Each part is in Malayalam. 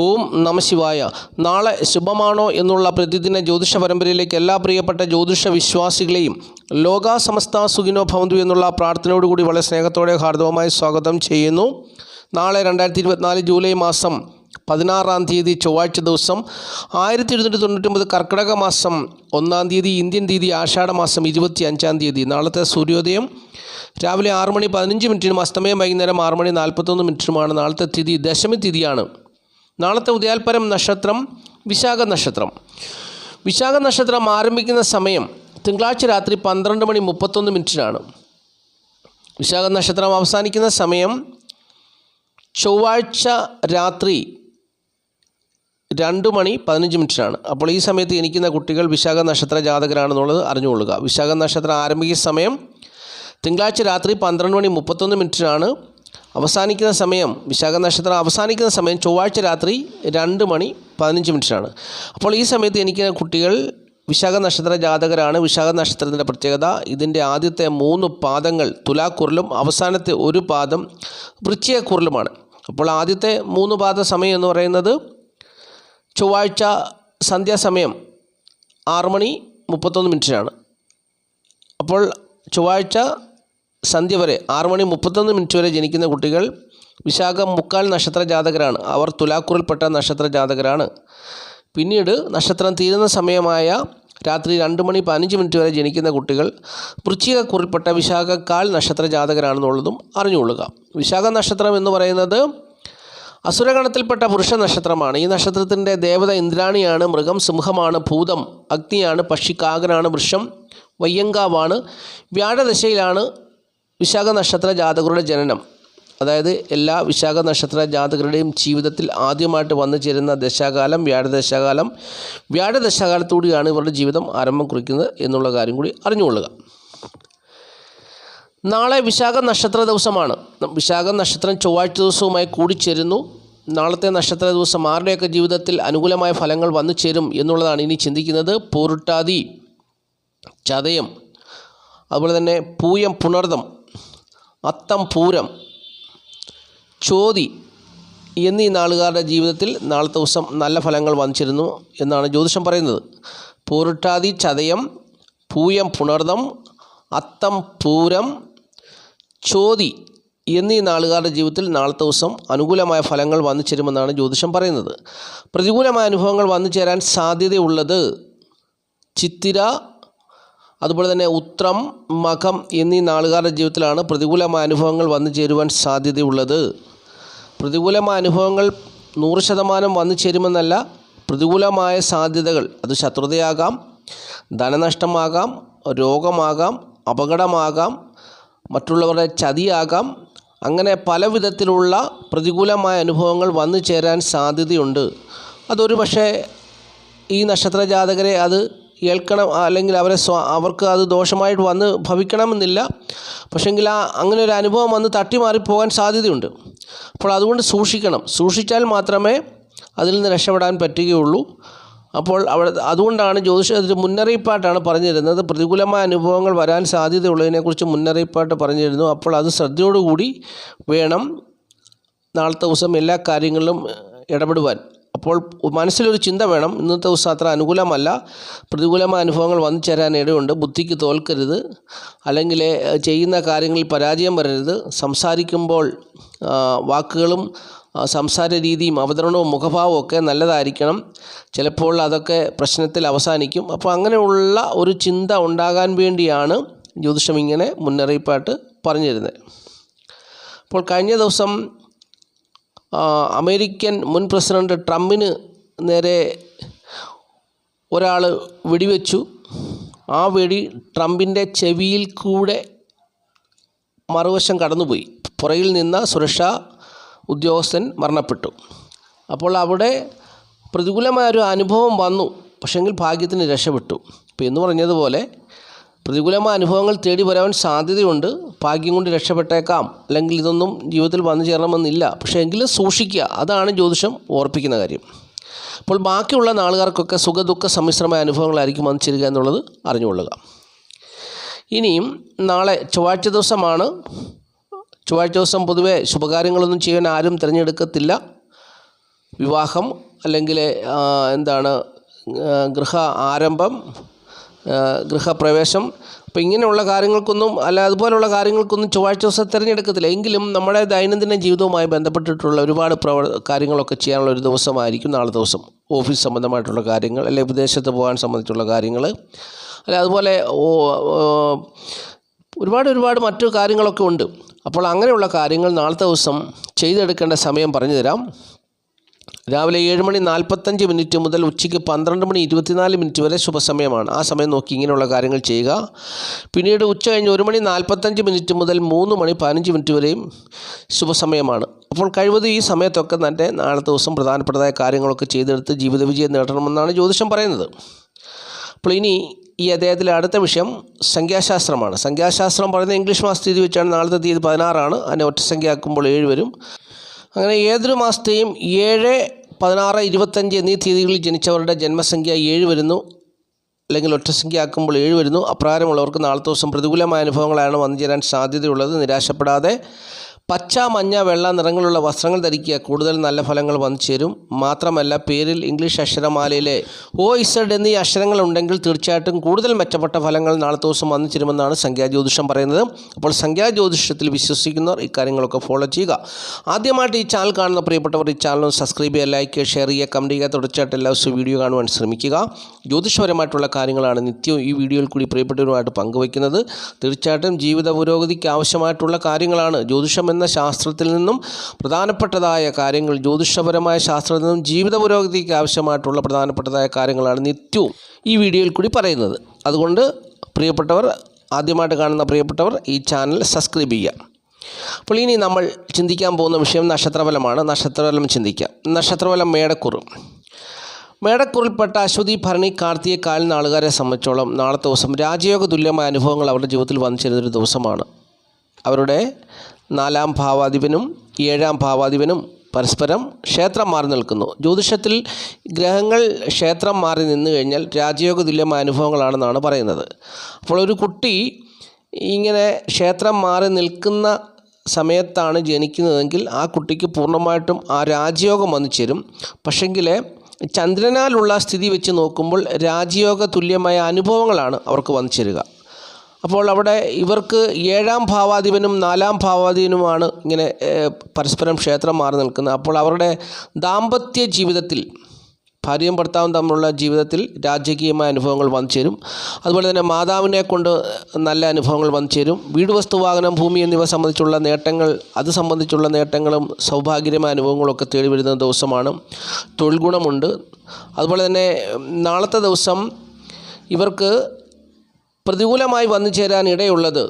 ഓം നമഃശിവായ. നാളെ ശുഭമാണോ എന്നുള്ള പ്രതിദിന ജ്യോതിഷ പരമ്പരയിലേക്ക് എല്ലാ പ്രിയപ്പെട്ട ജ്യോതിഷ വിശ്വാസികളെയും ലോകാ സമസ്ത സുഖിനോ ഭവന്തു എന്നുള്ള പ്രാർത്ഥനയോടുകൂടി വളരെ സ്നേഹത്തോടെ ഹാർദവമായി സ്വാഗതം ചെയ്യുന്നു. നാളെ 2024 ജൂലൈ മാസം 16-ാം തീയതി ചൊവ്വാഴ്ച ദിവസം 1299 കർക്കിടക മാസം 1-ാം തീയതി, ഇന്ത്യൻ തീയതി ആഷാഢ മാസം 25-ാം തീയതി. നാളത്തെ സൂര്യോദയം രാവിലെ 6:15 അസ്തമയം വൈകുന്നേരം 6:41 നാളത്തെ തിഥി ദശമി തിഥിയാണ്. നാളത്തെ ഉദയാൽപരം നക്ഷത്രം വിശാഖ നക്ഷത്രം. വിശാഖ നക്ഷത്രം ആരംഭിക്കുന്ന സമയം തിങ്കളാഴ്ച രാത്രി 12:31 വിശാഖ നക്ഷത്രം അവസാനിക്കുന്ന സമയം ചൊവ്വാഴ്ച രാത്രി 2:15 അപ്പോൾ ഈ സമയത്ത് ജനിക്കുന്ന കുട്ടികൾ വിശാഖ നക്ഷത്ര ജാതകരാണെന്നുള്ളത് അറിഞ്ഞുകൊള്ളുക. വിശാഖ നക്ഷത്രം ആരംഭിക്കുന്ന സമയം തിങ്കളാഴ്ച രാത്രി 12:31 അവസാനിക്കുന്ന സമയം, വിശാഖ നക്ഷത്രം അവസാനിക്കുന്ന സമയം ചൊവ്വാഴ്ച രാത്രി 2:15 അപ്പോൾ ഈ സമയത്ത് ജനിക്കുന്ന കുട്ടികൾ വിശാഖ നക്ഷത്ര ജാതകരാണ്. വിശാഖ നക്ഷത്രത്തിൻ്റെ പ്രത്യേകത, ഇതിൻ്റെ ആദ്യത്തെ 3 പാദങ്ങൾ തുലാക്കുറിലും അവസാനത്തെ 1 പാദം വൃശ്ചികക്കുറിലുമാണ്. അപ്പോൾ ആദ്യത്തെ 3 പാദ സമയം എന്ന് പറയുന്നത് ചൊവ്വാഴ്ച സന്ധ്യാസമയം 6:31 അപ്പോൾ ചൊവ്വാഴ്ച സന്ധ്യ വരെ 6:31 വരെ ജനിക്കുന്ന കുട്ടികൾ വിശാഖം 3/4 നക്ഷത്ര ജാതകരാണ്. അവർ തുലാക്കുറിൽപ്പെട്ട നക്ഷത്ര ജാതകരാണ്. പിന്നീട് നക്ഷത്രം തീരുന്ന സമയമായ രാത്രി 2:15 വരെ ജനിക്കുന്ന കുട്ടികൾ വൃശ്ചികക്കുറിൽപ്പെട്ട വിശാഖ 1/4 നക്ഷത്ര ജാതകരാണെന്നുള്ളതും അറിഞ്ഞുകൊള്ളുക. വിശാഖ നക്ഷത്രം എന്ന് പറയുന്നത് അസുരഗണത്തിൽപ്പെട്ട പുരുഷ നക്ഷത്രമാണ്. ഈ നക്ഷത്രത്തിൻ്റെ ദേവത ഇന്ദ്രാണിയാണ്. മൃഗം സിംഹമാണ്. ഭൂതം അഗ്നിയാണ്. പക്ഷി കാകനാണ്. വൃക്ഷം വയ്യങ്കാവാണ്. വ്യാഴദശയിലാണ് വിശാഖ നക്ഷത്ര ജാതകരുടെ ജനനം. അതായത് എല്ലാ വിശാഖ നക്ഷത്ര ജാതകരുടെയും ജീവിതത്തിൽ ആദ്യമായിട്ട് വന്നു ചേരുന്ന ദശാകാലം വ്യാഴദശാകാലം. വ്യാഴദശാകാലത്തോടെയാണ് ഇവരുടെ ജീവിതം ആരംഭം കുറിക്കുന്നത് എന്നുള്ള കാര്യം കൂടി അറിഞ്ഞുകൊള്ളുക. നാളെ വിശാഖ നക്ഷത്ര ദിവസമാണ്. വിശാഖ നക്ഷത്രം ചൊവ്വാഴ്ച ദിവസവുമായി കൂടിച്ചേരുന്നു. നാളത്തെ നക്ഷത്ര ദിവസം ആരുടെയൊക്കെ ജീവിതത്തിൽ അനുകൂലമായ ഫലങ്ങൾ വന്നു ചേരും എന്നുള്ളതാണ് ഇനി ചിന്തിക്കുന്നത്. പൂരുട്ടാതി, ചതയം, അതുപോലെ തന്നെ പൂയം, പുണർദം, അത്തം, പൂരം, ചോതി എന്നീ നാളുകാരുടെ ജീവിതത്തിൽ നാളത്തെ ദിവസം നല്ല ഫലങ്ങൾ വന്നു ചേരുന്നു എന്നാണ് ജ്യോതിഷം പറയുന്നത്. പൂരുട്ടാതി, ചതയം, പൂയം, പുണർദം, അത്തം, പൂരം, ചോതി എന്നീ നാളുകാരുടെ ജീവിതത്തിൽ നാളത്തെ ദിവസം അനുകൂലമായ ഫലങ്ങൾ വന്നു ചേരുമെന്നാണ് ജ്യോതിഷം പറയുന്നത്. പ്രതികൂലമായ അനുഭവങ്ങൾ വന്നു ചേരാൻ സാധ്യതയുള്ളത് ചിത്തിര, അതുപോലെ തന്നെ ഉത്രം, മകം എന്നീ നാളുകാരുടെ ജീവിതത്തിലാണ് പ്രതികൂലമായ അനുഭവങ്ങൾ വന്നു ചേരുവാൻ സാധ്യതയുള്ളത്. പ്രതികൂലമായ അനുഭവങ്ങൾ 100% വന്നു ചേരുമെന്നല്ല, പ്രതികൂലമായ സാധ്യതകൾ അത് ശത്രുതയാകാം, ധനനഷ്ടമാകാം, രോഗമാകാം, അപകടമാകാം, മറ്റുള്ളവരുടെ ചതിയാകാം. അങ്ങനെ പല വിധത്തിലുള്ള പ്രതികൂലമായ അനുഭവങ്ങൾ വന്നു ചേരാൻ സാധ്യതയുണ്ട്. അതൊരു പക്ഷേ ഈ നക്ഷത്ര ജാതകരെ അത് ഏൽക്കണം, അല്ലെങ്കിൽ അവർക്ക് അത് ദോഷമായിട്ട് വന്ന് ഭവിക്കണമെന്നില്ല. പക്ഷെങ്കിൽ അങ്ങനെ ഒരു അനുഭവം വന്ന് തട്ടിമാറിപ്പോകാൻ സാധ്യതയുണ്ട്. അപ്പോൾ അതുകൊണ്ട് സൂക്ഷിക്കണം. സൂക്ഷിച്ചാൽ മാത്രമേ അതിൽ നിന്ന് രക്ഷപ്പെടാൻ പറ്റുകയുള്ളൂ. അപ്പോൾ അതുകൊണ്ടാണ് ജ്യോതിഷത്തിൽ മുന്നറിയിപ്പായിട്ടാണ് പറഞ്ഞു തരുന്നത്. പ്രതികൂലമായ അനുഭവങ്ങൾ വരാൻ സാധ്യതയുള്ളതിനെക്കുറിച്ച് മുന്നറിയിപ്പായിട്ട് പറഞ്ഞു തരുന്നു. അപ്പോൾ അത് ശ്രദ്ധയോടുകൂടി വേണം നാളത്തെ ദിവസം എല്ലാ കാര്യങ്ങളിലും ഇടപെടുവാൻ. അപ്പോൾ മനസ്സിലൊരു ചിന്ത വേണം, ഇന്നത്തെ ദിവസം അത്ര അനുകൂലമല്ല, പ്രതികൂലമായ അനുഭവങ്ങൾ വന്നു ചേരാൻ ഇടയുണ്ട്. ബുദ്ധിക്ക് തോൽക്കരുത്, അല്ലെങ്കിൽ ചെയ്യുന്ന കാര്യങ്ങളിൽ പരാജയം വരരുത്. സംസാരിക്കുമ്പോൾ വാക്കുകളും സംസാര രീതിയും അവതരണവും മുഖഭാവവും ഒക്കെ നല്ലതായിരിക്കണം. ചിലപ്പോൾ അതൊക്കെ പ്രശ്നത്തിൽ അവസാനിക്കും. അപ്പോൾ അങ്ങനെയുള്ള ഒരു ചിന്ത ഉണ്ടാകാൻ വേണ്ടിയാണ് ജ്യോതിഷം ഇങ്ങനെ മുന്നറിയിപ്പായിട്ട് പറഞ്ഞു തരുന്നത്. അപ്പോൾ കഴിഞ്ഞ ദിവസം അമേരിക്കൻ മുൻ പ്രസിഡന്റ് ട്രംപിന് നേരെ ഒരാൾ വെടിവെച്ചു. ആ വെടി ട്രംപിൻ്റെ ചെവിയിൽ കൂടെ മറുവശം കടന്നുപോയി. പുറകിൽ നിന്ന സുരക്ഷാ ഉദ്യോഗസ്ഥൻ മരണപ്പെട്ടു. അപ്പോൾ അവിടെ പ്രതികൂലമായൊരു അനുഭവം വന്നു, പക്ഷെങ്കിൽ ഭാഗ്യത്തിന് രക്ഷപ്പെട്ടു. ഇപ്പോൾ എന്ന് പറഞ്ഞതുപോലെ പ്രതികൂലമായ അനുഭവങ്ങൾ തേടി വരാൻ സാധ്യതയുണ്ട്. ഭാഗ്യം കൊണ്ട് രക്ഷപ്പെട്ടേക്കാം, അല്ലെങ്കിൽ ഇതൊന്നും ജീവിതത്തിൽ വന്നു ചേരണമെന്നില്ല. പക്ഷേ എങ്കിലും സൂക്ഷിക്കുക, അതാണ് ജ്യോതിഷം ഓർപ്പിക്കുന്ന കാര്യം. അപ്പോൾ ബാക്കിയുള്ള നാളുകാർക്കൊക്കെ സുഖദുഃഖ സമ്മിശ്രമായ അനുഭവങ്ങളായിരിക്കും വന്നു ചേരുക എന്നുള്ളത് അറിഞ്ഞുകൊള്ളുക. ഇനിയും നാളെ ചൊവ്വാഴ്ച ദിവസമാണ്. ചൊവ്വാഴ്ച ദിവസം പൊതുവെ ശുഭകാര്യങ്ങളൊന്നും ചെയ്യാൻ ആരും തിരഞ്ഞെടുക്കത്തില്ല. വിവാഹം അല്ലെങ്കിൽ ഗൃഹ ആരംഭം, ഗൃഹപ്രവേശം, അപ്പോൾ ഇങ്ങനെയുള്ള കാര്യങ്ങൾക്കൊന്നും അതുപോലുള്ള കാര്യങ്ങൾക്കൊന്നും ചൊവ്വാഴ്ച ദിവസം തിരഞ്ഞെടുക്കത്തില്ല. എങ്കിലും നമ്മുടെ ദൈനംദിന ജീവിതവുമായി ബന്ധപ്പെട്ടിട്ടുള്ള ഒരുപാട് കാര്യങ്ങളൊക്കെ ചെയ്യാനുള്ള ഒരു ദിവസമായിരിക്കും നാളെ ദിവസം. ഓഫീസ് സംബന്ധമായിട്ടുള്ള കാര്യങ്ങൾ, അല്ലെങ്കിൽ വിദേശത്ത് പോകാൻ സംബന്ധിച്ചുള്ള കാര്യങ്ങൾ, അതുപോലെ ഒരുപാട് മറ്റു കാര്യങ്ങളൊക്കെ ഉണ്ട്. അപ്പോൾ അങ്ങനെയുള്ള കാര്യങ്ങൾ നാളത്തെ ദിവസം ചെയ്തെടുക്കേണ്ട സമയം പറഞ്ഞു തരാം. രാവിലെ 7:45 മുതൽ ഉച്ചയ്ക്ക് 12:24 വരെ ശുഭസമയമാണ്. ആ സമയം നോക്കി ഇങ്ങനെയുള്ള കാര്യങ്ങൾ ചെയ്യുക. പിന്നീട് ഉച്ച കഴിഞ്ഞ് 1:45 മുതൽ 3:15 വരെയും ശുഭസമയമാണ്. അപ്പോൾ കഴിവതും ഈ സമയത്തൊക്കെ തന്നെ നാളത്തെ ദിവസം പ്രധാനപ്പെട്ടതായ കാര്യങ്ങളൊക്കെ ചെയ്തെടുത്ത് ജീവിത വിജയം നേടണമെന്നാണ് ജ്യോതിഷം പറയുന്നത്. അപ്പോൾ ഇനി ഈ അദ്ദേഹത്തിലെ അടുത്ത വിഷയം സംഖ്യാശാസ്ത്രമാണ്. സംഖ്യാശാസ്ത്രം പറയുന്നത് ഇംഗ്ലീഷ് മാസത്തീയതി വെച്ചാണ്. നാളത്തെ തീയതി 16ആണ്. അതിനെ ഒറ്റസംഖ്യയാക്കുമ്പോൾ 7 വരും. അങ്ങനെ ഏതൊരു മാസത്തെയും 7, 16, 25 എന്നീ തീയതികളിൽ ജനിച്ചവരുടെ ജന്മസംഖ്യ 7 വരുന്നു, അല്ലെങ്കിൽ ഒറ്റസംഖ്യയാക്കുമ്പോൾ 7 വരുന്നു. അപ്രകാരമുള്ളവർക്ക് നാളത്തെ ദിവസം പ്രതികൂലമായ അനുഭവങ്ങളാണ് വന്നു ചേരാൻ സാധ്യതയുള്ളത്. നിരാശപ്പെടാതെ പച്ച, മഞ്ഞ, വെള്ള നിറങ്ങളുള്ള വസ്ത്രങ്ങൾ ധരിക്കുക. കൂടുതൽ നല്ല ഫലങ്ങൾ വന്നു ചേരും. മാത്രമല്ല, പേരിൽ ഇംഗ്ലീഷ് അക്ഷരമാലയിലെ OZ എന്നീ അക്ഷരങ്ങളുണ്ടെങ്കിൽ തീർച്ചയായിട്ടും കൂടുതൽ മെച്ചപ്പെട്ട ഫലങ്ങൾ നാളത്തെ ദിവസം വന്നു ചേരുമെന്നാണ് സംഖ്യാജ്യോതിഷം പറയുന്നത്. അപ്പോൾ സംഖ്യാജ്യോതിഷത്തിൽ വിശ്വസിക്കുന്നവർ ഇക്കാര്യങ്ങളൊക്കെ ഫോളോ ചെയ്യുക. ആദ്യമായിട്ട് ഈ ചാനൽ കാണുന്ന പ്രിയപ്പെട്ടവർ ഈ ചാനൽ സബ്സ്ക്രൈബ് ചെയ്യുക, ലൈക്ക്, ഷെയർ ചെയ്യുക, കമൻറ്റ് ചെയ്യുക. തുടർച്ചയായിട്ട് എല്ലാ ദിവസവും വീഡിയോ കാണുവാൻ ശ്രമിക്കുക. ജ്യോതിഷപരമായിട്ടുള്ള കാര്യങ്ങളാണ് നിത്യവും ഈ വീഡിയോയിൽ കൂടി പ്രിയപ്പെട്ടവരുമായിട്ട് പങ്കുവയ്ക്കുന്നത്. തീർച്ചയായിട്ടും ജീവിത പുരോഗതിക്ക് ആവശ്യമായിട്ടുള്ള കാര്യങ്ങളാണ് ജ്യോതിഷം എന്ന ശാസ്ത്രത്തിൽ നിന്നും പ്രധാനപ്പെട്ടതായ കാര്യങ്ങൾ, ജ്യോതിഷപരമായ ശാസ്ത്രത്തിൽ നിന്നും ജീവിത പുരോഗതിക്ക് ആവശ്യമായിട്ടുള്ള പ്രധാനപ്പെട്ടതായ കാര്യങ്ങളാണ് നിത്യവും ഈ വീഡിയോയിൽ കൂടി പറയുന്നത്. അതുകൊണ്ട് ആദ്യമായിട്ട് കാണുന്ന പ്രിയപ്പെട്ടവർ ഈ ചാനൽ സബ്സ്ക്രൈബ് ചെയ്യുക. അപ്പോൾ ഇനി നമ്മൾ ചിന്തിക്കാൻ പോകുന്ന വിഷയം നക്ഷത്രഫലമാണ്. നക്ഷത്രഫലം ചിന്തിക്കാം. നക്ഷത്രഫലം മേടക്കൂറിൽപ്പെട്ട അശ്വതി, ഭരണി, കാർത്തിക, കാൽ നാളുകാരെ സംബന്ധിച്ചോളം നാളത്തെ ദിവസം രാജയോഗ തുല്യമായ അനുഭവങ്ങൾ അവരുടെ ജീവിതത്തിൽ വന്നു ചേരുന്നൊരു ദിവസമാണ്. അവരുടെ 4-ാം ഭാവാധിപനും 7-ാം ഭാവാധിപനും പരസ്പരം ക്ഷേത്രം മാറി നിൽക്കുന്നു. ജ്യോതിഷത്തിൽ ഗ്രഹങ്ങൾ ക്ഷേത്രം മാറി നിന്നു കഴിഞ്ഞാൽ രാജയോഗ തുല്യമായ അനുഭവങ്ങളാണെന്നാണ് പറയുന്നത്. അപ്പോൾ ഒരു കുട്ടി ഇങ്ങനെ ക്ഷേത്രം മാറി നിൽക്കുന്ന സമയത്താണ് ജനിക്കുന്നതെങ്കിൽ ആ കുട്ടിക്ക് പൂർണ്ണമായിട്ടും ആ രാജയോഗം വന്നു ചേരും. പക്ഷെങ്കിൽ ചന്ദ്രനാലുള്ള സ്ഥിതി വെച്ച് നോക്കുമ്പോൾ രാജയോഗ തുല്യമായ അനുഭവങ്ങളാണ് അവർക്ക് വന്നു ചേരുക. അപ്പോൾ അവിടെ ഇവർക്ക് 7-ാം ഭാവാധിപനും 4-ാം ഭാവാധിപനുമാണ് ഇങ്ങനെ പരസ്പരം ക്ഷേത്രം മാറി നിൽക്കുന്നത്. അപ്പോൾ അവരുടെ ദാമ്പത്യ ജീവിതത്തിൽ, ഭാര്യയും ഭർത്താവും തമ്മിലുള്ള ജീവിതത്തിൽ രാജകീയമായ അനുഭവങ്ങൾ വന്നു ചേരും. അതുപോലെ തന്നെ മാതാവിനെ കൊണ്ട് നല്ല അനുഭവങ്ങൾ വന്നു ചേരും. വീട്, വസ്തു, വാഹനം, ഭൂമി എന്നിവ സംബന്ധിച്ചുള്ള നേട്ടങ്ങൾ, അത് സംബന്ധിച്ചുള്ള നേട്ടങ്ങളും സൗഭാഗ്യമായ അനുഭവങ്ങളൊക്കെ തേടി വരുന്ന ദിവസമാണ്. തൊഴിൽ ഗുണമുണ്ട്. അതുപോലെ തന്നെ നാളത്തെ ദിവസം ഇവർക്ക് പ്രതികൂലമായി വന്നു ചേരാൻ ഇടയുള്ളത്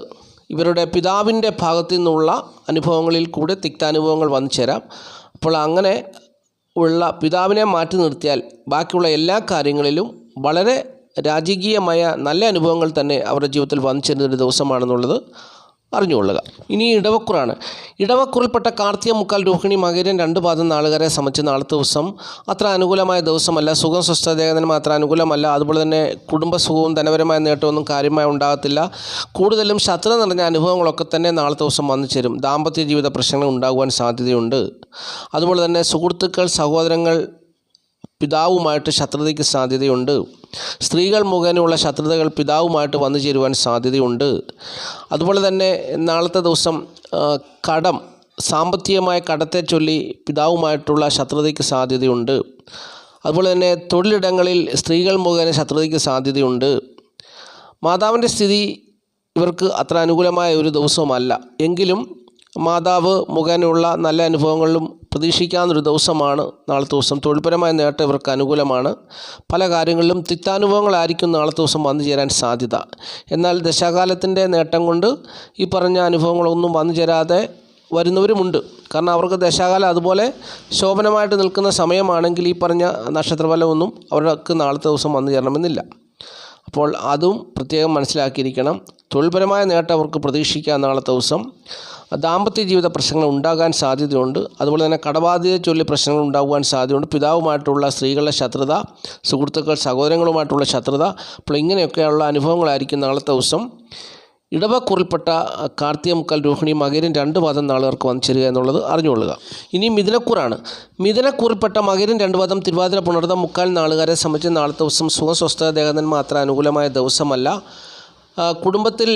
ഇവരുടെ പിതാവിൻ്റെ ഭാഗത്തു നിന്നുള്ള അനുഭവങ്ങളിൽ കൂടെ തിക്താനുഭവങ്ങൾ വന്നു ചേരാം. അപ്പോൾ അങ്ങനെ ഉള്ള പിതാവിനെ മാറ്റി നിർത്തിയാൽ ബാക്കിയുള്ള എല്ലാ കാര്യങ്ങളിലും വളരെ രാജകീയമായ നല്ല അനുഭവങ്ങൾ തന്നെ അവരുടെ ജീവിതത്തിൽ വന്നു ചേരുന്നൊരു ദിവസമാണെന്നുള്ളത് അറിഞ്ഞുകൊള്ളുക. ഇനി ഇടവക്കൂറാണ്. ഇടവക്കൂറിൽപ്പെട്ട കാർത്തിക, മുക്കാൽ, രോഹിണി, മകരം 2 പാദം നാളുകാരെ സംബന്ധിച്ച് നാളത്തെ ദിവസം അത്ര അനുകൂലമായ ദിവസമല്ല. സുഖം, സ്വസ്ഥതയും അത്ര അനുകൂലമല്ല. അതുപോലെ തന്നെ കുടുംബസുഖവും ധനപരമായ നേട്ടമൊന്നും കാര്യമായി ഉണ്ടാകത്തില്ല. കൂടുതലും ശത്രു നിറഞ്ഞ അനുഭവങ്ങളൊക്കെ തന്നെ നാളത്തെ ദിവസം വന്നു ചേരും. ദാമ്പത്യ ജീവിത പ്രശ്നങ്ങൾ ഉണ്ടാകുവാൻ സാധ്യതയുണ്ട്. അതുപോലെ തന്നെ സുഹൃത്തുക്കൾ, സഹോദരങ്ങൾ, പിതാവുമായിട്ട് ശത്രുതയ്ക്ക് സാധ്യതയുണ്ട്. സ്ത്രീകൾ മുഖേനയുള്ള ശത്രുതകൾ പിതാവുമായിട്ട് വന്നു ചേരുവാൻ സാധ്യതയുണ്ട്. അതുപോലെ തന്നെ നാളത്തെ ദിവസം സാമ്പത്തികമായ കടത്തെ ചൊല്ലി പിതാവുമായിട്ടുള്ള ശത്രുതയ്ക്ക് സാധ്യതയുണ്ട്. അതുപോലെ തന്നെ തൊഴിലിടങ്ങളിൽ സ്ത്രീകൾ മുഖേന ശത്രുതയ്ക്ക് സാധ്യതയുണ്ട്. മാതാവിൻ്റെ സ്ഥിതി ഇവർക്ക് അത്ര അനുകൂലമായ ഒരു ദിവസവുമല്ല. എങ്കിലും മാതാവ് മുഖേനയുള്ള നല്ല അനുഭവങ്ങളിലും പ്രതീക്ഷിക്കാവുന്നൊരു ദിവസമാണ് നാളത്തെ ദിവസം. തൊഴിൽപരമായ നേട്ടം ഇവർക്ക് അനുകൂലമാണ്. പല കാര്യങ്ങളിലും തിക്താനുഭവങ്ങളായിരിക്കും നാളത്തെ ദിവസം വന്നു ചേരാൻ സാധ്യത. എന്നാൽ ദശാകാലത്തിൻ്റെ നേട്ടം കൊണ്ട് ഈ പറഞ്ഞ അനുഭവങ്ങളൊന്നും വന്നു ചേരാതെ വരുന്നവരുമുണ്ട്. കാരണം അവർക്ക് ദശാകാലം അതുപോലെ ശോഭനമായിട്ട് നിൽക്കുന്ന സമയമാണെങ്കിൽ ഈ പറഞ്ഞ നക്ഷത്രഫലമൊന്നും അവർക്ക് നാളത്തെ ദിവസം വന്നു ചേരണമെന്നില്ല. അപ്പോൾ അതും പ്രത്യേകം മനസ്സിലാക്കിയിരിക്കണം. തൊഴിൽപരമായ നേട്ടം അവർക്ക് പ്രതീക്ഷിക്കാം നാളത്തെ ദിവസം. ദാമ്പത്യ ജീവിത പ്രശ്നങ്ങൾ ഉണ്ടാകാൻ സാധ്യതയുണ്ട്. അതുപോലെ തന്നെ കടബാധ്യതയെ ചൊല്ലി പ്രശ്നങ്ങൾ ഉണ്ടാകുവാൻ സാധ്യതയുണ്ട്. പിതാവുമായിട്ടുള്ള സ്ത്രീകളുടെ ശത്രുത, സുഹൃത്തുക്കൾ, സഹോദരങ്ങളുമായിട്ടുള്ള ശത്രുത, അപ്പോൾ ഇങ്ങനെയൊക്കെയുള്ള അനുഭവങ്ങളായിരിക്കും നാളത്തെ ദിവസം ഇടവക്കൂറിൽപ്പെട്ട കാർത്തിക മുക്കാൽ രോഹിണി മകരം 2 പാദം നാളുകാർക്ക് വന്നു ചേരുക എന്നുള്ളത് അറിഞ്ഞുകൊള്ളുക. ഇനി മിഥുനക്കൂറാണ്. മിഥുനക്കൂറിൽപ്പെട്ട മകരം 2 പാദം തിരുവാതിര പുണർതം മുക്കാൽ നാളുകാരെ സംബന്ധിച്ച് നാളത്തെ ദിവസം സുഖസ്വസ്ഥ ദേഹനന്മ അത്ര അനുകൂലമായ ദിവസമല്ല. കുടുംബത്തിൽ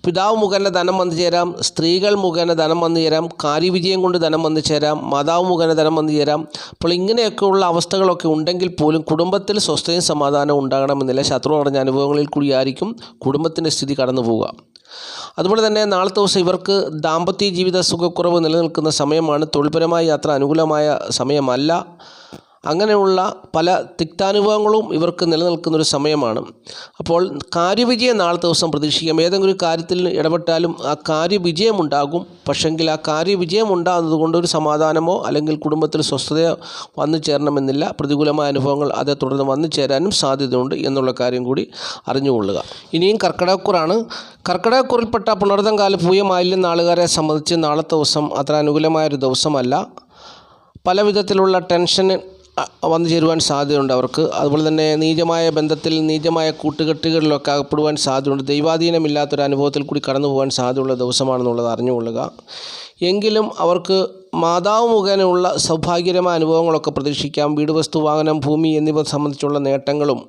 പിതാവ് മുഖേന ധനം വന്നു ചേരാം, സ്ത്രീകൾ മുഖേന ധനം വന്നു ചേരാം, കാര്യവിജയം കൊണ്ട് ധനം വന്നു ചേരാം, മാതാവ് മുഖേന ധനം വന്നു ചേരാം. അപ്പോൾ ഇങ്ങനെയൊക്കെയുള്ള അവസ്ഥകളൊക്കെ ഉണ്ടെങ്കിൽ പോലും കുടുംബത്തിൽ സ്വസ്ഥയും സമാധാനവും ഉണ്ടാകണമെന്നില്ല. ശത്രു നിറഞ്ഞ അനുഭവങ്ങളിൽ കൂടിയായിരിക്കും കുടുംബത്തിൻ്റെ സ്ഥിതി കടന്നു പോവുക. അതുപോലെ തന്നെ നാളത്തെ ദിവസം ഇവർക്ക് ദാമ്പത്യ ജീവിത സുഖക്കുറവ് നിലനിൽക്കുന്ന സമയമാണ്. തൊഴിൽപരമായ യാത്ര അനുകൂലമായ സമയമല്ല. അങ്ങനെയുള്ള പല തിക്താനുഭവങ്ങളും ഇവർക്ക് നിലനിൽക്കുന്നൊരു സമയമാണ്. അപ്പോൾ കാര്യവിജയം നാളത്തെ ദിവസം പ്രതീക്ഷിക്കാം. ഏതെങ്കിലും ഒരു കാര്യത്തിൽ ഇടപെട്ടാലും ആ കാര്യവിജയം ഉണ്ടാകും. പക്ഷെങ്കിൽ ആ കാര്യവിജയം ഉണ്ടാകുന്നത് കൊണ്ട് ഒരു സമാധാനമോ അല്ലെങ്കിൽ കുടുംബത്തിൽ സ്വസ്ഥതയോ വന്നു ചേരണമെന്നില്ല. പ്രതികൂലമായ അനുഭവങ്ങൾ അതേ തുടർന്ന് വന്നു ചേരാനും സാധ്യതയുണ്ട് എന്നുള്ള കാര്യം കൂടി അറിഞ്ഞുകൊള്ളുക. ഇനിയും കർക്കിടകക്കൂറാണ്. കർക്കിടകക്കൂറിൽപ്പെട്ട പുണർതം കാല പൂയമായില്യം നാളുകാരെ സംബന്ധിച്ച് നാളത്തെ ദിവസം അത്ര അനുകൂലമായൊരു ദിവസമല്ല. പല വിധത്തിലുള്ള ടെൻഷൻ വന്നു ചേരുവാൻ സാധ്യതയുണ്ട് അവർക്ക്. അതുപോലെ തന്നെ നീചമായ ബന്ധത്തിൽ നീചമായ കൂട്ടുകെട്ടുകളിലൊക്കെ അകപ്പെടുവാൻ സാധ്യതയുണ്ട്. ദൈവാധീനമില്ലാത്തൊരു അനുഭവത്തിൽ കൂടി കടന്നു പോകാൻ സാധ്യതയുള്ള ദിവസമാണെന്നുള്ളത് അറിഞ്ഞുകൊള്ളുക. എങ്കിലും അവർക്ക് മാതാവ് മുഖേനയുള്ള സൗഭാഗ്യകരമായ അനുഭവങ്ങളൊക്കെ പ്രതീക്ഷിക്കാം. വീട്, വസ്തു, വാഹനം, ഭൂമി എന്നിവ സംബന്ധിച്ചുള്ള നേട്ടങ്ങളും.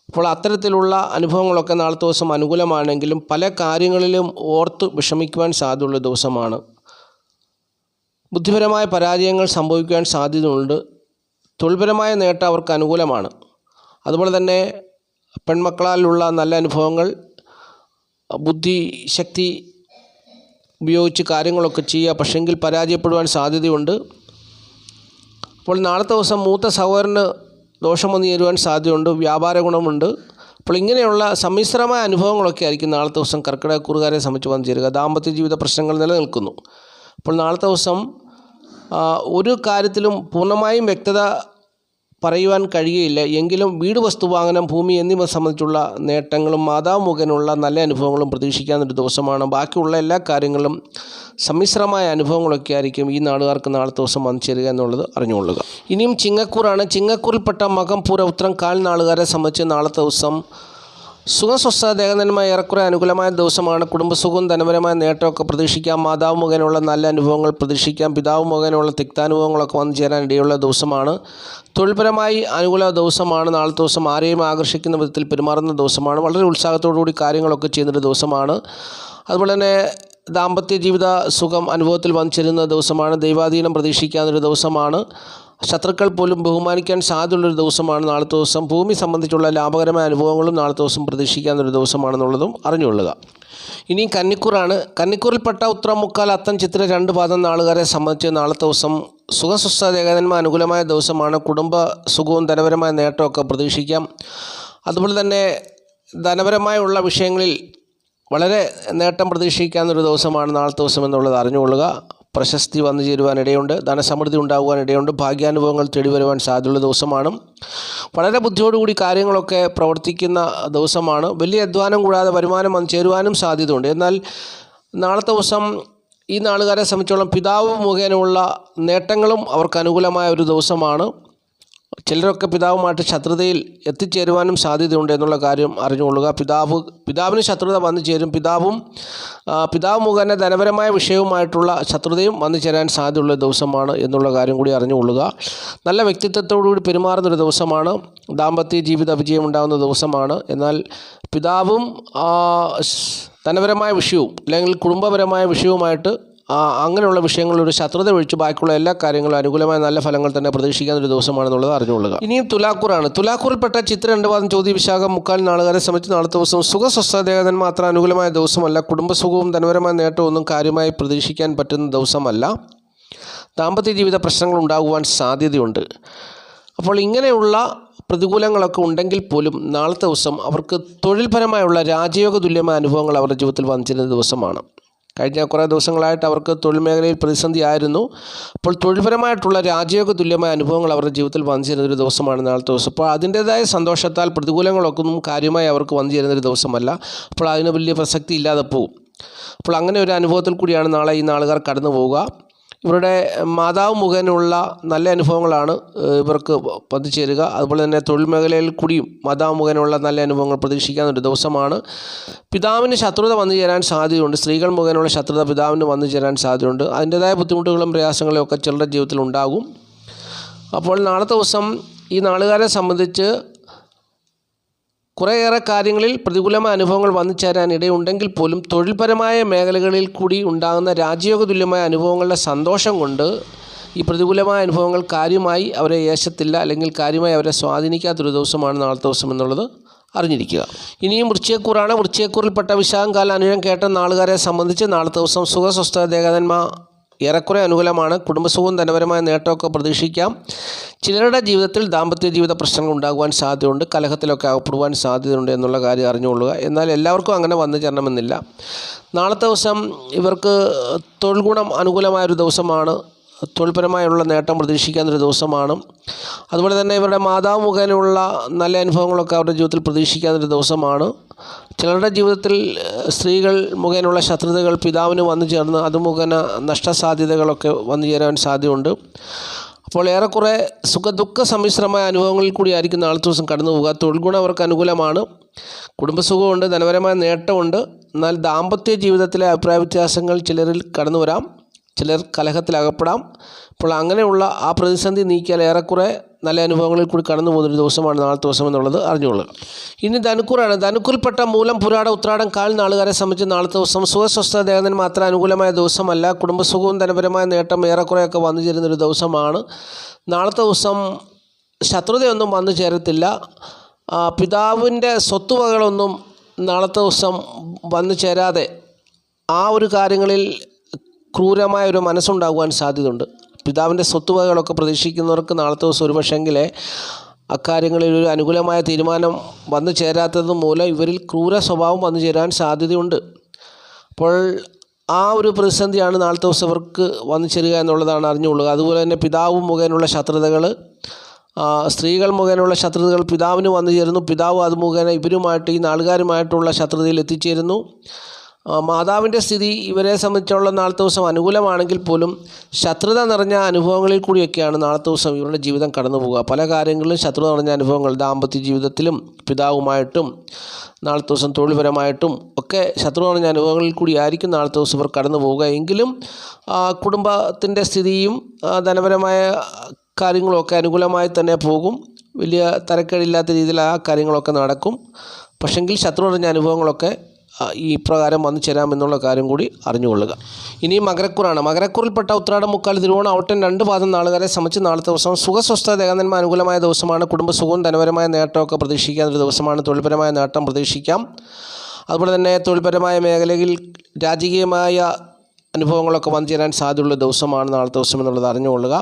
അപ്പോൾ അത്തരത്തിലുള്ള അനുഭവങ്ങളൊക്കെ നാളത്തെ ദിവസം അനുകൂലമാണെങ്കിലും പല കാര്യങ്ങളിലും ഓർത്ത് വിഷമിക്കുവാൻ സാധ്യതയുള്ള ദിവസമാണ്. ബുദ്ധിപരമായ പരാജയങ്ങൾ സംഭവിക്കുവാൻ സാധ്യതയുണ്ട്. തൊഴിൽപരമായ നേട്ടം അവർക്ക് അനുകൂലമാണ്. അതുപോലെ തന്നെ പെൺമക്കളാലുള്ള നല്ല അനുഭവങ്ങൾ, ബുദ്ധിശക്തി ഉപയോഗിച്ച് കാര്യങ്ങളൊക്കെ ചെയ്യുക. പക്ഷെങ്കിൽ പരാജയപ്പെടുവാൻ സാധ്യതയുണ്ട്. അപ്പോൾ നാളത്തെ ദിവസം മൂത്ത സഹോദരന് ദോഷം വന്നു ചേരുവാൻ സാധ്യതയുണ്ട്. വ്യാപാര ഗുണമുണ്ട്. അപ്പോൾ ഇങ്ങനെയുള്ള സമ്മിശ്രമായ അനുഭവങ്ങളൊക്കെ ആയിരിക്കും നാളത്തെ ദിവസം കർക്കിടകക്കൂറുകാരെ സംബന്ധിച്ച് വന്നു ചേരുക. ദാമ്പത്യ ജീവിത പ്രശ്നങ്ങൾ നിലനിൽക്കുന്നു. അപ്പോൾ നാളത്തെ ദിവസം ഒരു കാര്യത്തിലും പൂർണ്ണമായും വ്യക്തത പറയുവാൻ കഴിയുകയില്ല. എങ്കിലും വീട്, വസ്തു, വാഹനം, ഭൂമി എന്നിവ സംബന്ധിച്ചുള്ള നേട്ടങ്ങളും മാതാവ് മുഖേനയുള്ള നല്ല അനുഭവങ്ങളും പ്രതീക്ഷിക്കാവുന്നൊരു ദിവസമാണ്. ബാക്കിയുള്ള എല്ലാ കാര്യങ്ങളും സമ്മിശ്രമായ അനുഭവങ്ങളൊക്കെ ആയിരിക്കും ഈ നാളുകാർക്ക് നാളത്തെ ദിവസം വന്നു ചേരുക എന്നുള്ളത് അറിഞ്ഞുകൊള്ളുക. ഇനിയും ചിങ്ങക്കൂറാണ്. ചിങ്ങക്കൂറിൽപ്പെട്ട മകം, പൂര, ഉത്രം കാൽ നാളുകാരെ സംബന്ധിച്ച് നാളത്തെ ദിവസം സുഖസ്വസ്ഥ ദേഹനന്മ ഏറെക്കുറെ അനുകൂലമായ ദിവസമാണ്. കുടുംബസുഖവും ധനപരമായ നേട്ടമൊക്കെ പ്രതീക്ഷിക്കാം. മാതാവ് മുഖേനയുള്ള നല്ല അനുഭവങ്ങൾ പ്രതീക്ഷിക്കാം. പിതാവ് മുഖേനയുള്ള തിക്താനുഭവങ്ങളൊക്കെ വന്നു ചേരാൻ ഇടയുള്ള ദിവസമാണ്. തൊഴിൽപരമായി അനുകൂല ദിവസമാണ്. നാളത്തെ ദിവസം ആരെയും ആകർഷിക്കുന്ന വിധത്തിൽ പെരുമാറുന്ന ദിവസമാണ്. വളരെ ഉത്സാഹത്തോടുകൂടി കാര്യങ്ങളൊക്കെ ചെയ്യുന്നൊരു ദിവസമാണ്. അതുപോലെ തന്നെ ദാമ്പത്യ ജീവിത സുഖം അനുഭവത്തിൽ വന്നു ചേരുന്ന ദിവസമാണ്. ദൈവാധീനം പ്രതീക്ഷിക്കാവുന്നൊരു ദിവസമാണ്. ശത്രുക്കൾ പോലും ബഹുമാനിക്കാൻ സാധ്യതയുള്ളൊരു ദിവസമാണ് നാളത്തെ ദിവസം. ഭൂമി സംബന്ധിച്ചുള്ള ലാഭകരമായ അനുഭവങ്ങളും നാളത്തെ ദിവസം പ്രതീക്ഷിക്കാവുന്നൊരു ദിവസമാണെന്നുള്ളതും അറിഞ്ഞുകൊള്ളുക. ഇനി കന്നിക്കൂറാണ്. കന്നിക്കൂറിൽപ്പെട്ട ഉത്രം, മുക്കാൽ, അത്തം, ചിത്ര 2 പാദം നാളുകാരെ സംബന്ധിച്ച് നാളത്തെ ദിവസം സുഖസ്വസ്ഥ ദേഹനന്മ അനുകൂലമായ ദിവസമാണ്. കുടുംബ സുഖവും ധനപരമായ നേട്ടമൊക്കെ പ്രതീക്ഷിക്കാം. അതുപോലെ തന്നെ ധനപരമായുള്ള വിഷയങ്ങളിൽ വളരെ നേട്ടം പ്രതീക്ഷിക്കാവുന്നൊരു ദിവസമാണ് നാളത്തെ ദിവസം എന്നുള്ളത് അറിഞ്ഞുകൊള്ളുക. പ്രശസ്തി വന്നു ചേരുവാനിടയുണ്ട്. ധനസമൃദ്ധി ഉണ്ടാകുവാനിടയുണ്ട്. ഭാഗ്യാനുഭവങ്ങൾ തേടി വരുവാൻ സാധ്യതയുള്ള ദിവസമാണ്. വളരെ ബുദ്ധിയോടുകൂടി കാര്യങ്ങളൊക്കെ പ്രവർത്തിക്കുന്ന ദിവസമാണ്. വലിയ അധ്വാനം കൂടാതെ വരുമാനം വന്നു ചേരുവാനും സാധ്യതയുണ്ട്. എന്നാൽ നാളത്തെ ദിവസം ഈ നാളുകാരെ സംബന്ധിച്ചോളം പിതാവ് മുഖേനയുള്ള നേട്ടങ്ങളും അവർക്ക് അനുകൂലമായ ഒരു ദിവസമാണ്. ചിലരൊക്കെ പിതാവുമായിട്ട് ശത്രുതയിൽ എത്തിച്ചേരുവാനും സാധ്യതയുണ്ട് എന്നുള്ള കാര്യം അറിഞ്ഞുകൊള്ളുക. പിതാവിന് ശത്രുത വന്നു ചേരും. പിതാവ് മുഖേന ധനപരമായ വിഷയവുമായിട്ടുള്ള ശത്രുതയും വന്നു ചേരാൻ സാധ്യതയുള്ള ദിവസമാണ് എന്നുള്ള കാര്യം കൂടി അറിഞ്ഞുകൊള്ളുക. നല്ല വ്യക്തിത്വത്തോടുകൂടി പെരുമാറുന്നൊരു ദിവസമാണ്. ദാമ്പത്യ ജീവിത വിജയം ഉണ്ടാകുന്ന ദിവസമാണ്. എന്നാൽ പിതാവും ധനപരമായ വിഷയവും അല്ലെങ്കിൽ കുടുംബപരമായ വിഷയവുമായിട്ട് അങ്ങനെയുള്ള വിഷയങ്ങളിലൊരു ശത്രുത ഒഴിച്ച് ബാക്കിയുള്ള എല്ലാ കാര്യങ്ങളും അനുകൂലമായ നല്ല ഫലങ്ങൾ തന്നെ പ്രതീക്ഷിക്കാവുന്നൊരു ദിവസമാണെന്നുള്ളത് അറിഞ്ഞുകൊള്ളുക. ഇനിയും തുലാക്കൂറാണ്. തുലാക്കൂറിൽപ്പെട്ട ചിത്ര 2 പാദം ചോതി വിശാഖം മുക്കാൽ നാളുകാരെ സംബന്ധിച്ച് നാളത്തെ ദിവസം സുഖസ്വസ്ഥ ദേഹനന്മ അത്ര അനുകൂലമായ ദിവസമല്ല. കുടുംബസുഖവും ധനപരമായ നേട്ടവും ഒന്നും കാര്യമായി പ്രതീക്ഷിക്കാൻ പറ്റുന്ന ദിവസമല്ല. ദാമ്പത്യ ജീവിത പ്രശ്നങ്ങൾ ഉണ്ടാകുവാൻ സാധ്യതയുണ്ട്. അപ്പോൾ ഇങ്ങനെയുള്ള പ്രതികൂലങ്ങളൊക്കെ ഉണ്ടെങ്കിൽ പോലും നാളത്തെ ദിവസം അവർക്ക് തൊഴിൽപരമായുള്ള രാജയോഗ തുല്യമായ അനുഭവങ്ങൾ അവരുടെ ജീവിതത്തിൽ വന്നു ചേരുന്ന ദിവസമാണ്. കഴിഞ്ഞ കുറേ ദിവസങ്ങളായിട്ട് അവർക്ക് തൊഴിൽ മേഖലയിൽ പ്രതിസന്ധി ആയിരുന്നു. അപ്പോൾ തൊഴിൽപരമായിട്ടുള്ള രാജയോഗ തുല്യമായ അനുഭവങ്ങൾ അവരുടെ ജീവിതത്തിൽ വന്നു ചേരുന്നൊരു ദിവസമാണ് നാളത്തെ ദിവസം. അപ്പോൾ അതിൻ്റേതായ സന്തോഷത്താൽ പ്രതികൂലങ്ങളൊക്കെ ഒന്നും കാര്യമായി അവർക്ക് വന്നു ചേരുന്നൊരു ദിവസമല്ല. അപ്പോൾ അതിന് വലിയ പ്രസക്തി ഇല്ലാതെ പോകും. അപ്പോൾ അങ്ങനെ ഒരു അനുഭവത്തിൽ കൂടിയാണ് നാളെ ഈ നാളുകാർ കടന്നു പോവുക. ഇവരുടെ മാതാവ് മുഖേനയുള്ള നല്ല അനുഭവങ്ങളാണ് ഇവർക്ക് വന്നു ചേരുക. അതുപോലെ തന്നെ തൊഴിൽ മേഖലയിൽ കൂടിയും മാതാവ് മുഖേനയുള്ള നല്ല അനുഭവങ്ങൾ പ്രതീക്ഷിക്കാവുന്ന ഒരു ദിവസമാണ്. പിതാവിന് ശത്രുത വന്നു ചേരാൻ സാധ്യതയുണ്ട്. സ്ത്രീകൾ മുഖേനയുള്ള ശത്രുത പിതാവിന് വന്നു ചേരാൻ സാധ്യതയുണ്ട്. അതിൻ്റേതായ ബുദ്ധിമുട്ടുകളും പ്രയാസങ്ങളും ഒക്കെ ചിലരുടെ ജീവിതത്തിൽ ഉണ്ടാകും. അപ്പോൾ നാളത്തെ ദിവസം ഈ നാളുകാരെ സംബന്ധിച്ച് കുറേയേറെ കാര്യങ്ങളിൽ പ്രതികൂലമായ അനുഭവങ്ങൾ വന്നു ചേരാൻ ഇടയുണ്ടെങ്കിൽ പോലും തൊഴിൽപരമായ മേഖലകളിൽ കൂടി ഉണ്ടാകുന്ന രാജയോഗ തുല്യമായ അനുഭവങ്ങളുടെ സന്തോഷം കൊണ്ട് ഈ പ്രതികൂലമായ അനുഭവങ്ങൾ കാര്യമായി അവരെ ഏശത്തില്ല, അല്ലെങ്കിൽ കാര്യമായി അവരെ സ്വാധീനിക്കാത്തൊരു ദിവസമാണ് നാളത്തെ ദിവസം എന്നുള്ളത് അറിഞ്ഞിരിക്കുക. ഇനിയും വൃശ്ചികക്കൂറാണ്. വൃശ്ചികക്കൂറിൽപ്പെട്ട വിശാഖം കാല അനുരം കേട്ട നാളുകാരെ സംബന്ധിച്ച് നാളത്തെ ദിവസം സുഖസ്വസ്ഥ ദേഹതന്മ ഏറെക്കുറെ അനുകൂലമാണ്. കുടുംബസുഖവും ധനപരമായ നേട്ടമൊക്കെ പ്രതീക്ഷിക്കാം. ചിലരുടെ ജീവിതത്തിൽ ദാമ്പത്യ ജീവിത പ്രശ്നങ്ങൾ ഉണ്ടാകുവാൻ സാധ്യതയുണ്ട്, കലഹത്തിലൊക്കെ അകപ്പെടുവാൻ സാധ്യതയുണ്ട് എന്നുള്ള കാര്യം അറിഞ്ഞുകൊള്ളുക. എന്നാൽ എല്ലാവർക്കും അങ്ങനെ വന്നു ചേരണമെന്നില്ല. നാളത്തെ ദിവസം ഇവർക്ക് തൊഴിൽ ഗുണം അനുകൂലമായൊരു ദിവസമാണ്. തൊഴിൽപരമായുള്ള നേട്ടം പ്രതീക്ഷിക്കാവുന്നൊരു ദിവസമാണ്. അതുപോലെ തന്നെ ഇവരുടെ മാതാവ് മുഖേനയുള്ള നല്ല അനുഭവങ്ങളൊക്കെ അവരുടെ ജീവിതത്തിൽ പ്രതീക്ഷിക്കാവുന്നൊരു ദിവസമാണ്. ചിലരുടെ ജീവിതത്തിൽ സ്ത്രീകൾ മുഖേനയുള്ള ശത്രുതകൾ പിതാവിന് വന്നു ചേർന്ന് അത് മുഖേന നഷ്ടസാധ്യതകളൊക്കെ വന്നു ചേരാൻ സാധ്യതയുണ്ട്. അപ്പോൾ ഏറെക്കുറെ സുഖദുഃഖ സമ്മിശ്രമായ അനുഭവങ്ങളിൽ കൂടി ആയിരിക്കും നാളത്തെ ദിവസം കടന്നു പോവുക. തൊഴിൽ ഗുണം അവർക്ക് അനുകൂലമാണ്. കുടുംബസുഖമുണ്ട്, ധനപരമായ നേട്ടമുണ്ട്. എന്നാൽ ദാമ്പത്യ ജീവിതത്തിലെ അഭിപ്രായ വ്യത്യാസങ്ങൾ ചിലരിൽ കടന്നു വരാം, ചിലർ കലഹത്തിലകപ്പെടാം. അപ്പോൾ അങ്ങനെയുള്ള ആ പ്രതിസന്ധി നീക്കിയാൽ ഏറെക്കുറെ നല്ല അനുഭവങ്ങളിൽ കൂടി കടന്നു പോകുന്നൊരു ദിവസമാണ് നാളത്തെ ദിവസം എന്നുള്ളത് അറിഞ്ഞുകൊള്ളുക. ഇനി ധനുക്കൂറാണ്. ധനുക്കൂറിൽപ്പെട്ട മൂലം, പുരാട, ഉത്രാടം, കാൽ നാളുകാരെ സംബന്ധിച്ച് നാളത്തെ ദിവസം സുഖസ്വസ്ഥ ദേഹത്തിന് മാത്രം അനുകൂലമായ ദിവസമല്ല. കുടുംബസുഖവും ധനപരമായ നേട്ടം ഏറെക്കുറെയൊക്കെ വന്നു ചേരുന്നൊരു ദിവസമാണ്. നാളത്തെ ദിവസം ശത്രുതയൊന്നും വന്നു ചേരത്തില്ല. പിതാവിൻ്റെ സ്വത്തുവകളൊന്നും നാളത്തെ ദിവസം വന്നു ചേരാതെ ആ ഒരു കാര്യങ്ങളിൽ ക്രൂരമായ ഒരു മനസ്സുണ്ടാകുവാൻ സാധ്യതയുണ്ട്. പിതാവിൻ്റെ സ്വത്തുവകകളൊക്കെ പ്രതീക്ഷിക്കുന്നവർക്ക് നാളത്തെ ദിവസം ഒരുപക്ഷെങ്കിൽ അക്കാര്യങ്ങളിൽ ഒരു അനുകൂലമായ തീരുമാനം വന്നു ചേരാത്തത് മൂലം ഇവരിൽ ക്രൂര സ്വഭാവം വന്നു ചേരാൻ സാധ്യതയുണ്ട്. അപ്പോൾ ആ ഒരു പ്രതിസന്ധിയാണ് നാളത്തെ ദിവസം ഇവർക്ക് വന്നു ചേരുക എന്നുള്ളതാണ് അറിഞ്ഞുകൊള്ളുക. അതുപോലെ തന്നെ പിതാവ് മുഖേനുള്ള ശത്രുതകൾ, സ്ത്രീകൾ മുഖേനുള്ള ശത്രുതകൾ പിതാവിന് വന്നു ചേരുന്നു. പിതാവ് അത് മുഖേന ഇവരുമായിട്ട്, ഈ നാളുകാരുമായിട്ടുള്ള ശത്രുതയിൽ എത്തിച്ചേരുന്നു. മാതാവിൻ്റെ സ്ഥിതി ഇവരെ സംബന്ധിച്ചുള്ള നാളത്തെ ദിവസം അനുകൂലമാണെങ്കിൽ പോലും ശത്രുത നിറഞ്ഞ അനുഭവങ്ങളിൽ കൂടിയൊക്കെയാണ് നാളത്തെ ദിവസം ഇവരുടെ ജീവിതം കടന്നു പോകുക. പല കാര്യങ്ങളിലും ശത്രുത നിറഞ്ഞ അനുഭവങ്ങൾ, ദാമ്പത്യ ജീവിതത്തിലും പിതാവുമായിട്ടും നാളത്തെ ദിവസം തൊഴിൽപരമായിട്ടും ഒക്കെ ശത്രു നിറഞ്ഞ അനുഭവങ്ങളിൽ കൂടിയായിരിക്കും നാളത്തെ ദിവസം ഇവർ കടന്നു പോവുക. എങ്കിലും കുടുംബത്തിൻ്റെ സ്ഥിതിയും ധനപരമായ കാര്യങ്ങളൊക്കെ അനുകൂലമായി തന്നെ പോകും. വലിയ തരക്കേടില്ലാത്ത രീതിയിൽ ആ കാര്യങ്ങളൊക്കെ നടക്കും. പക്ഷെങ്കിൽ ശത്രു നിറഞ്ഞ അനുഭവങ്ങളൊക്കെ ഈ പ്രകാരം വന്നു ചേരാമെന്നുള്ള കാര്യം കൂടി അറിഞ്ഞുകൊള്ളുക. ഇനി മകരക്കൂറാണ്. മകരക്കൂറിൽപ്പെട്ട ഉത്രാടം, മുക്കാൽ, തിരുവോണം, ഔട്ടൻ 2 പാദം നാളുകാരെ സംബന്ധിച്ച് നാളത്തെ ദിവസം സുഖസ്വസ്ഥ ദേഹന്മാർ അനുകൂലമായ ദിവസമാണ്. കുടുംബസുഖവും ധനപരമായ നേട്ടമൊക്കെ പ്രതീക്ഷിക്കാവുന്ന ദിവസമാണ്. തൊഴിൽപരമായ നേട്ടം പ്രതീക്ഷിക്കാം. അതുപോലെ തന്നെ തൊഴിൽപരമായ മേഖലയിൽ രാജകീയമായ അനുഭവങ്ങളൊക്കെ വന്നു ചേരാൻ സാധ്യതയുള്ള ദിവസമാണ് നാളത്തെ ദിവസം എന്നുള്ളത് അറിഞ്ഞുകൊള്ളുക.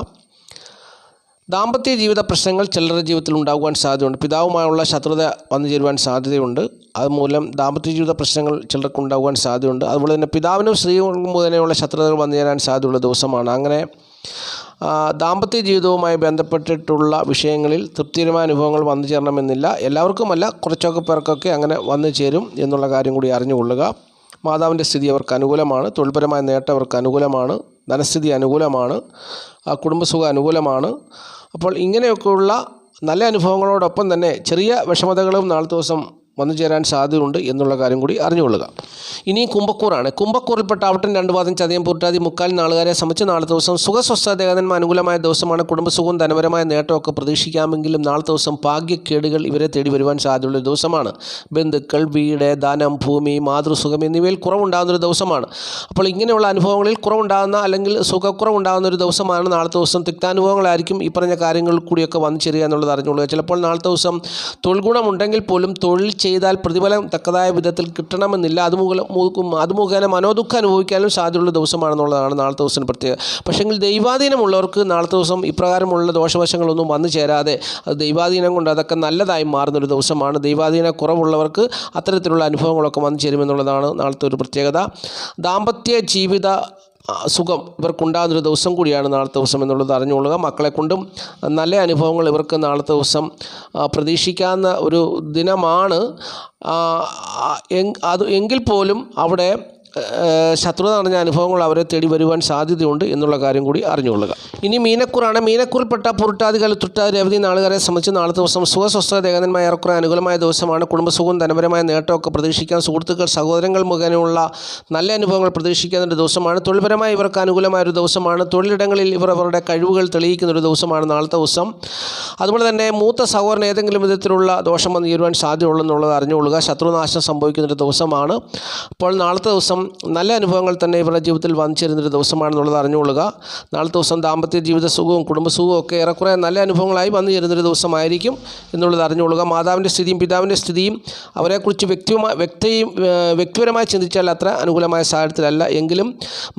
ദാമ്പത്യ ജീവിത പ്രശ്നങ്ങൾ ചിലരുടെ ജീവിതത്തിൽ ഉണ്ടാകുവാൻ സാധ്യതയുണ്ട്. പിതാവുമായുള്ള ശത്രുത വന്നു ചേരുവാൻ സാധ്യതയുണ്ട്. അതുമൂലം ദാമ്പത്യ ജീവിത പ്രശ്നങ്ങൾ ചിലർക്ക് ഉണ്ടാകുവാൻ സാധ്യതയുണ്ട്. അതുപോലെ തന്നെ പിതാവിനും സ്ത്രീകൾക്കും മുതലെയുള്ള ശത്രുതകൾ വന്നു ചേരാൻ സാധ്യതയുള്ള ദിവസമാണ്. അങ്ങനെ ദാമ്പത്യ ജീവിതവുമായി ബന്ധപ്പെട്ടിട്ടുള്ള വിഷയങ്ങളിൽ തൃപ്തികരമായ അനുഭവങ്ങൾ വന്നു ചേരണമെന്നില്ല. എല്ലാവർക്കുമല്ല, കുറച്ചൊക്കെ പേർക്കൊക്കെ അങ്ങനെ വന്നു ചേരും എന്നുള്ള കാര്യം കൂടി അറിഞ്ഞുകൊള്ളുക. മാതാവിൻ്റെ സ്ഥിതി അവർക്ക് അനുകൂലമാണ്. തൊഴിൽപരമായ നേട്ടം അവർക്ക് അനുകൂലമാണ്. ധനസ്ഥിതി അനുകൂലമാണ്. കുടുംബസുഖം അനുകൂലമാണ്. അപ്പോൾ ഇങ്ങനെയൊക്കെയുള്ള നല്ല അനുഭവങ്ങളോടൊപ്പം തന്നെ ചെറിയ വിഷമതകളും നാളത്തെ ദിവസം വന്നു ചേരാൻ സാധ്യതയുണ്ട് എന്നുള്ള കാര്യം കൂടി അറിഞ്ഞുകൊള്ളുക. ഇനി കുംഭക്കൂറാണ്. കുംഭക്കൂറിൽപ്പെട്ട ഔട്ടൻ 2 പാദം ചതയം പൂർട്ടാതി മുക്കാൽ നാളുകാരെ സംബന്ധിച്ച് നാളത്തെ ദിവസം സുഖസ്വസ്ഥ ദേഹന്മാർ അനുകൂലമായ ദിവസമാണ്. കുടുംബസുഖവും ധനപരമായ നേട്ടമൊക്കെ പ്രതീക്ഷിക്കാമെങ്കിലും നാളത്തെ ദിവസം ഭാഗ്യക്കേടുകൾ ഇവരെ തേടി വരുവാൻ സാധ്യതയുള്ള ദിവസമാണ്. ബന്ധുക്കൾ, വീട്, ധനം, ഭൂമി, മാതൃസുഖം എന്നിവയിൽ കുറവുണ്ടാകുന്നൊരു ദിവസമാണ്. അപ്പോൾ ഇങ്ങനെയുള്ള അനുഭവങ്ങളിൽ കുറവുണ്ടാകുന്ന അല്ലെങ്കിൽ സുഖക്കുറവുണ്ടാകുന്ന ഒരു ദിവസമാണ് നാളത്തെ ദിവസം. തിക്താനുഭവങ്ങളായിരിക്കും ഈ പറഞ്ഞ കാര്യങ്ങളിൽ കൂടിയൊക്കെ വന്നു ചേരുക എന്നുള്ളത് അറിഞ്ഞുകൊള്ളുക. ചിലപ്പോൾ നാളത്തെ ദിവസം തൊഴിൽ ഗുണമുണ്ടെങ്കിൽ പോലും തൊഴിൽ ചെയ്താൽ പ്രതിഫലം തക്കതായ വിധത്തിൽ കിട്ടണമെന്നില്ല. അത് മുഖേന മനോദുഃഖം അനുഭവിക്കാനും സാധ്യതയുള്ള ദിവസമാണെന്നുള്ളതാണ് നാളത്തെ ദിവസം പ്രത്യേകത. പക്ഷേങ്കിൽ ദൈവാധീനമുള്ളവർക്ക് നാളത്തെ ദിവസം ഇപ്രകാരമുള്ള ദോഷവശങ്ങളൊന്നും വന്നു ചേരാതെ അത് ദൈവാധീനം കൊണ്ട് അതൊക്കെ നല്ലതായി മാറുന്നൊരു ദിവസമാണ്. ദൈവാധീന കുറവുള്ളവർക്ക് അത്തരത്തിലുള്ള അനുഭവങ്ങളൊക്കെ വന്നു ചേരുമെന്നുള്ളതാണ് നാളത്തെ ഒരു പ്രത്യേകത. ദാമ്പത്യ ജീവിത സുഖം ഇവർക്കുണ്ടാകുന്നൊരു ദിവസം കൂടിയാണ് നാളത്തെ ദിവസം എന്നുള്ളത് അറിഞ്ഞുകൊള്ളുക. മക്കളെ കൊണ്ടും നല്ല അനുഭവങ്ങൾ ഇവർക്ക് നാളത്തെ ദിവസം പ്രതീക്ഷിക്കാവുന്ന ഒരു ദിനമാണ്. എങ്കിൽ പോലും അവിടെ ശത്രുത നിറഞ്ഞ അനുഭവങ്ങൾ അവരെ തേടി വരുവാൻ സാധ്യതയുണ്ട് എന്നുള്ള കാര്യം കൂടി അറിഞ്ഞുകൊള്ളുക. ഇനി മീനക്കൂറാണ്. മീനക്കൂറിൽപ്പെട്ട പുരുട്ടാതികൾ തൃട്ടാതി രവതി നാളുകാരെ സംബന്ധിച്ച് നാളത്തെ ദിവസം സുഖസ്വസ്ഥ ദേഹനന്മായ ഏറെക്കുറെ അനുകൂലമായ ദിവസമാണ്. കുടുംബസുഖവും ധനപരമായ നേട്ടമൊക്കെ പ്രതീക്ഷിക്കാം. സുഹൃത്തുക്കൾ സഹോദരങ്ങൾ മുഖേനയുള്ള നല്ല അനുഭവങ്ങൾ പ്രതീക്ഷിക്കുന്ന ഒരു ദിവസമാണ്. തൊഴിൽപരമായി ഇവർക്ക് അനുകൂലമായ ഒരു ദിവസമാണ്. തൊഴിലിടങ്ങളിൽ ഇവർ അവരുടെ കഴിവുകൾ തെളിയിക്കുന്ന ഒരു ദിവസമാണ് നാളത്തെ ദിവസം. അതുപോലെ തന്നെ മൂത്ത സഹോദരൻ ഏതെങ്കിലും വിധത്തിലുള്ള ദോഷം വന്നു ചേരുവാൻ സാധ്യതയുള്ളെന്നുള്ളത് അറിഞ്ഞുകൊള്ളുക. ശത്രുനാശം സംഭവിക്കുന്നൊരു ദിവസമാണ്. അപ്പോൾ നാളത്തെ ദിവസം നല്ല അനുഭവങ്ങൾ തന്നെ ഇവരുടെ ജീവിതത്തിൽ വന്നു ചേരുന്നൊരു ദിവസമാണെന്നുള്ളത് അറിഞ്ഞുകൊള്ളുക. നാളത്തെ ദിവസം ദാമ്പത്യ ജീവിത സുഖവും കുടുംബസുഖവും ഒക്കെ ഏറെക്കുറെ നല്ല അനുഭവങ്ങളായി വന്നു ചേരുന്നൊരു ദിവസമായിരിക്കും എന്നുള്ളത് അറിഞ്ഞുകൊള്ളുക. മാതാവിൻ്റെ സ്ഥിതിയും പിതാവിൻ്റെ സ്ഥിതിയും അവരെക്കുറിച്ച് വ്യക്തിപരമായി ചിന്തിച്ചാൽ അത്ര അനുകൂലമായ സാഹചര്യത്തിലല്ല എങ്കിലും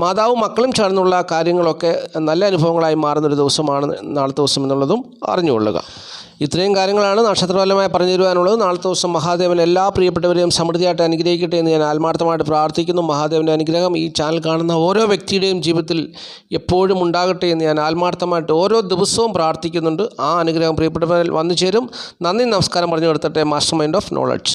മാതാവും മക്കളും ചേർന്നുള്ള കാര്യങ്ങളൊക്കെ നല്ല അനുഭവങ്ങളായി മാറുന്നൊരു ദിവസമാണ് നാളത്തെ ദിവസം എന്നുള്ളതും അറിഞ്ഞുകൊള്ളുക. ഇത്രയും കാര്യങ്ങളാണ് നക്ഷത്രഫലമായി പറഞ്ഞു തരുവാനുള്ളത്. നാളത്തെ ദിവസം മഹാദേവൻ എല്ലാ പ്രിയപ്പെട്ടവരെയും സമൃദ്ധിയായിട്ട് അനുഗ്രഹിക്കട്ടെ എന്ന് ഞാൻ ആത്മാർത്ഥമായിട്ട് പ്രാർത്ഥിക്കുന്നു. മഹാദേവൻ്റെ അനുഗ്രഹം ഈ ചാനൽ കാണുന്ന ഓരോ വ്യക്തിയുടെയും ജീവിതത്തിൽ എപ്പോഴും ഉണ്ടാകട്ടെ എന്ന് ഞാൻ ആത്മാർത്ഥമായിട്ട് ഓരോ ദിവസവും പ്രാർത്ഥിക്കുന്നുണ്ട്. ആ അനുഗ്രഹം പ്രിയപ്പെട്ടവരിൽ വന്നു ചേരും. നന്ദി, നമസ്കാരം പറഞ്ഞു കൊടുത്തട്ടെ. Master mind of knowledge.